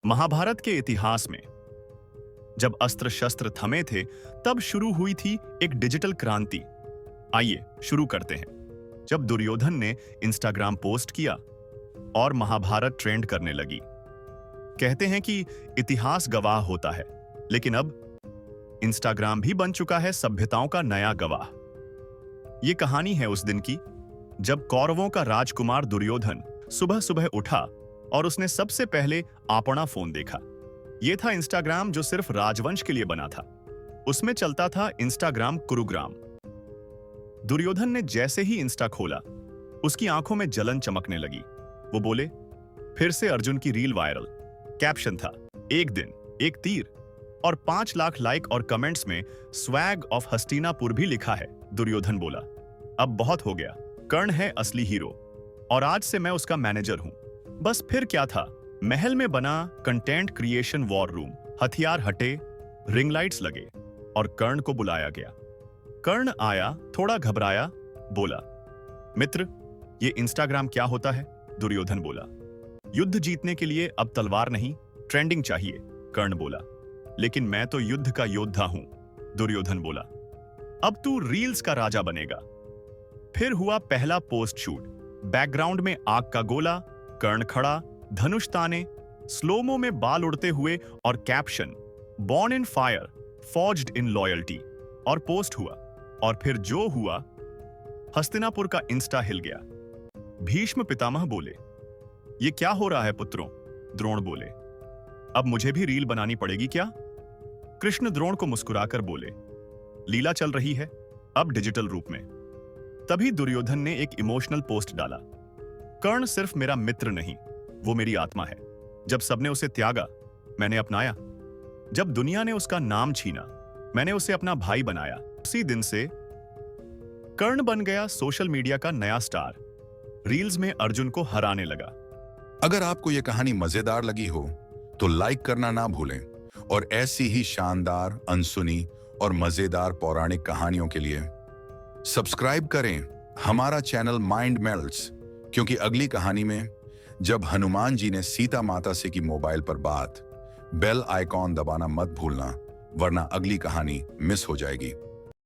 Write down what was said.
महाभारत के इतिहास में जब अस्त्र शस्त्र थमे थे, तब शुरू हुई थी एक डिजिटल क्रांति। आइए शुरू करते हैं। जब दुर्योधन ने इंस्टाग्राम पोस्ट किया और महाभारत ट्रेंड करने लगी। कहते हैं कि इतिहास गवाह होता है, लेकिन अब इंस्टाग्राम भी बन चुका है सभ्यताओं का नया गवाह। यह कहानी है उस दिन की जब कौरवों का राजकुमार दुर्योधन सुबह सुबह उठा और उसने सबसे पहले अपना फोन देखा। यह था इंस्टाग्राम, जो सिर्फ राजवंश के लिए बना था। उसमें चलता था इंस्टाग्राम कुरुग्राम। दुर्योधन ने जैसे ही इंस्टा खोला, उसकी आंखों में जलन चमकने लगी। वो बोले, फिर से अर्जुन की रील वायरल। कैप्शन था, एक दिन एक तीर, और 5 लाख लाइक और कमेंट्स में स्वैग ऑफ हस्तिनापुर भी लिखा है। दुर्योधन बोला, अब बहुत हो गया, कर्ण है असली हीरो और आज से मैं उसका मैनेजर हूं। बस फिर क्या था, महल में बना कंटेंट क्रिएशन वॉर रूम। हथियार हटे, रिंग लाइट्स लगे और कर्ण को बुलाया गया। कर्ण आया, थोड़ा घबराया, बोला, मित्र, ये इंस्टाग्राम क्या होता है? दुर्योधन बोला, युद्ध जीतने के लिए अब तलवार नहीं, ट्रेंडिंग चाहिए। कर्ण बोला, लेकिन मैं तो युद्ध का योद्धा हूं। दुर्योधन बोला, अब तू रील्स का राजा बनेगा। फिर हुआ पहला पोस्ट शूट। बैकग्राउंड में आग का गोला, कर्ण खड़ा, धनुष ताने, स्लोमो में बाल उड़ते हुए और caption, born in fire, forged in loyalty. और पोस्ट हुआ, और फिर जो हुआ, हस्तिनापुर का इंस्टा हिल गया। भीष्म पितामह बोले, ये क्या हो रहा है पुत्रों? द्रोण बोले, अब मुझे भी रील बनानी पड़ेगी क्या? कृष्ण द्रोण को मुस्कुराकर बोले, लीला चल रही है, अब डिजिटल रूप में। तभी दुर्योधन ने एक इमोशनल पोस्ट डाला, कर्ण सिर्फ मेरा मित्र नहीं, वो मेरी आत्मा है। जब सबने उसे त्यागा, मैंने अपनाया। जब दुनिया ने उसका नाम छीना, मैंने उसे अपना भाई बनाया। उसी दिन से कर्ण बन गया सोशल मीडिया का नया स्टार। रील्स में अर्जुन को हराने लगा। अगर आपको यह कहानी मजेदार लगी हो तो लाइक करना ना भूलें, और ऐसी ही शानदार, अनसुनी और मजेदार पौराणिक कहानियों के लिए सब्सक्राइब करें हमारा चैनल माइंड मेल्ट्स, क्योंकि अगली कहानी में जब हनुमान जी ने सीता माता से की मोबाइल पर बात, बेल आइकॉन दबाना मत भूलना, वरना अगली कहानी मिस हो जाएगी।